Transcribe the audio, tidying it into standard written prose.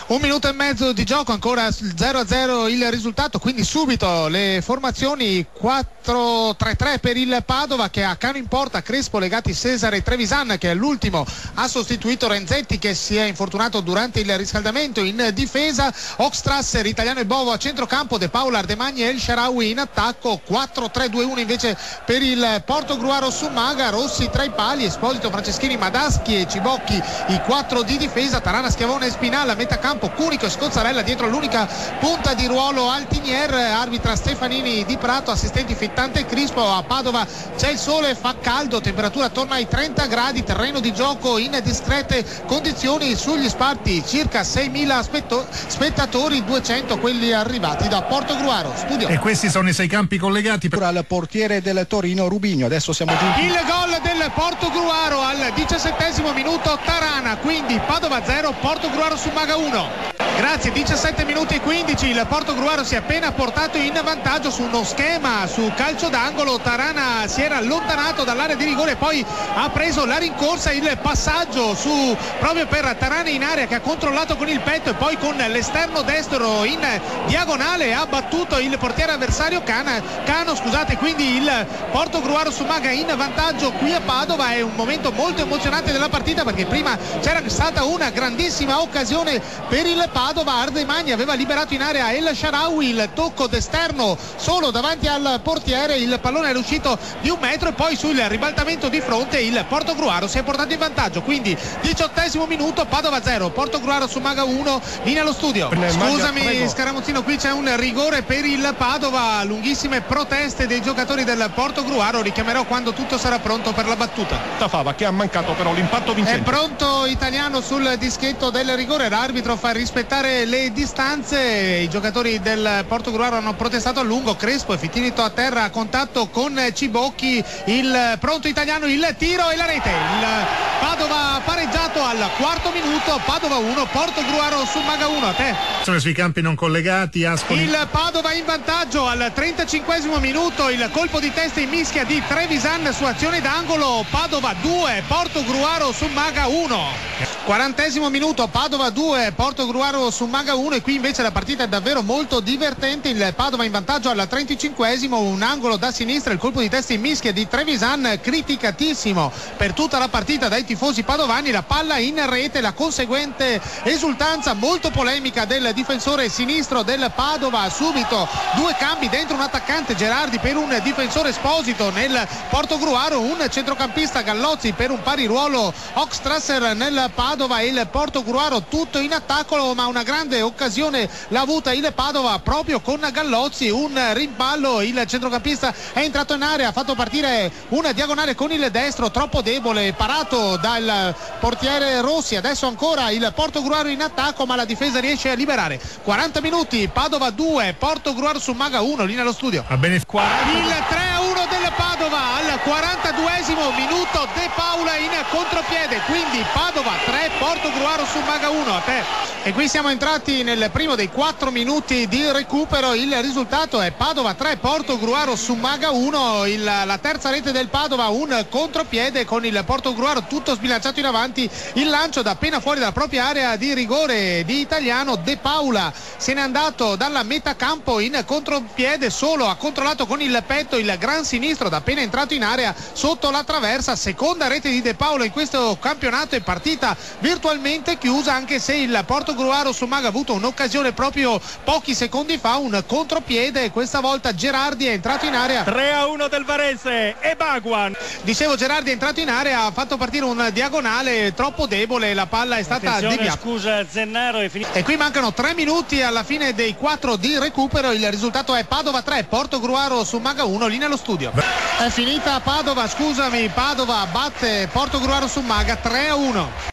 Un minuto e mezzo di gioco, ancora 0-0 il risultato, quindi subito le formazioni. 4-3-3 per il Padova, che ha Cano in porta, Crespo, Legati, Cesare, Trevisan, che all'ultimo ha sostituito Renzetti che si è infortunato durante il riscaldamento. In difesa Oxtrasser, Italiano e Bovo a centrocampo, De Paula, Ardemagni e El Shaarawy in attacco. 4-3-2-1 invece per il Portogruaro Summaga, Rossi tra i pali, Esposito, Franceschini, Madaschi e Cibocchi i 4 di difesa, Tarana, Schiavone e Spinalla a metà campo, Cunico e Scozzarella dietro l'unica punta di ruolo Altinier, arbitra Stefanini Di Prato, assistenti Fittante e Crispo. A Padova c'è il sole, fa caldo, temperatura attorno ai 30 gradi, terreno di gioco in discrete condizioni, sugli spalti circa 6.000 spettatori, 200 quelli arrivati da Portogruaro. Studio. E questi sono i 6 campi collegati per il portiere del Torino Rubinho. Adesso siamo giunti. Il gol del Portogruaro al 17° minuto, Tarana, quindi Padova 0, Portogruaro Summaga 1. Grazie, 17 minuti e 15, il Portogruaro si è appena portato in vantaggio su uno schema su calcio d'angolo. Tarana si era allontanato dall'area di rigore, poi ha preso la rincorsa, il passaggio su proprio per Tarana in area, che ha controllato con il petto e poi con l'esterno destro in diagonale ha battuto il portiere avversario Cano, scusate. Quindi il Portogruaro Summaga in vantaggio qui a Padova. È un momento molto emozionante della partita, perché prima c'era stata una grandissima occasione per il Padova. Ardemagni aveva liberato in area El Shaarawy, il tocco d'esterno solo davanti al portiere, il pallone è uscito di 1 metro e poi sul ribaltamento di fronte il Portogruaro si è portato in vantaggio. Quindi 18° minuto, Padova 0, Portogruaro Summaga 1. Linea allo studio. Scusami Scaramuzzino, qui c'è un rigore per il Padova, lunghissime proteste dei giocatori del Portogruaro, richiamerò quando tutto sarà pronto per la battuta. Tafava che ha mancato però l'impatto vincente. È pronto Italiano sul dischetto del rigore, l'arbitro fa rispettare le distanze, i giocatori del Portogruaro hanno protestato a lungo. Crespo è finito a terra a contatto con Cibocchi, il pronto Italiano, il tiro e la rete. Il Padova pareggiato al 4° minuto, Padova 1, Portogruaro Summaga 1. A te. Sono sui campi non collegati, Ascoli. Il Padova in vantaggio al 35° minuto, il colpo di testa in mischia di Trevisan su azione d'angolo. Padova 2, Portogruaro Summaga 1. 40° minuto, Padova 2, Portogruaro Summaga 1. E qui invece la partita è davvero molto divertente. Il Padova in vantaggio al 35°, un angolo da sinistra, il colpo di testa in mischia di Trevisan, criticatissimo per tutta la partita dai tifosi padovani. La palla in rete, la conseguente esultanza molto polemica del difensore sinistro del Padova. Subito 2 cambi dentro, un attaccante Gerardi per un difensore Esposito nel Portogruaro, un centrocampista Gallozzi per un pari ruolo Oxtrasser nel Padova. E il Portogruaro tutto in attacco, ma una grande occasione l'ha avuta il Padova proprio con Gallozzi, un rimpallo, il centrocampista è entrato in area, ha fatto partire una diagonale con il destro troppo debole, parato dal portiere Rossi. Adesso ancora il Portogruaro in attacco, ma la difesa riesce a liberare. 40 minuti, Padova 2, Portogruaro Summaga 1. Linea allo studio. Va bene. Il 3-1 del Padova al 42° minuto, De Paula in contropiede, quindi Padova 3, Portogruaro Summaga 1. A te. E qui siamo entrati nel primo dei 4 minuti di recupero, il risultato è Padova 3, Portogruaro Summaga 1. La terza rete del Padova, un contropiede con il Portogruaro tutto sbilanciato in avanti, il lancio da appena fuori dalla propria area di rigore di Italiano. De Paula se n'è andato dalla metà campo in contropiede solo, ha controllato con il petto il gran sinistro da appena entrato in area sotto la traversa. Seconda rete di De Paula in questo campionato, è partita virtualmente chiusa, anche se il Portogruaro Summaga ha avuto un'occasione proprio pochi secondi fa, un contropiede, questa volta Gerardi è entrato in area. 3-1 del Varese e Baguan. Dicevo, Gerardi è entrato in area, ha fatto partire un diagonale troppo debole, la palla è stata deviata. Scusa Zennaro, è finito. E qui mancano 3 minuti alla fine dei 4 di recupero, il risultato è Padova 3, Portogruaro Summaga 1. Linea allo studio. È finita Padova, scusami, Padova batte Portogruaro Summaga 3-1.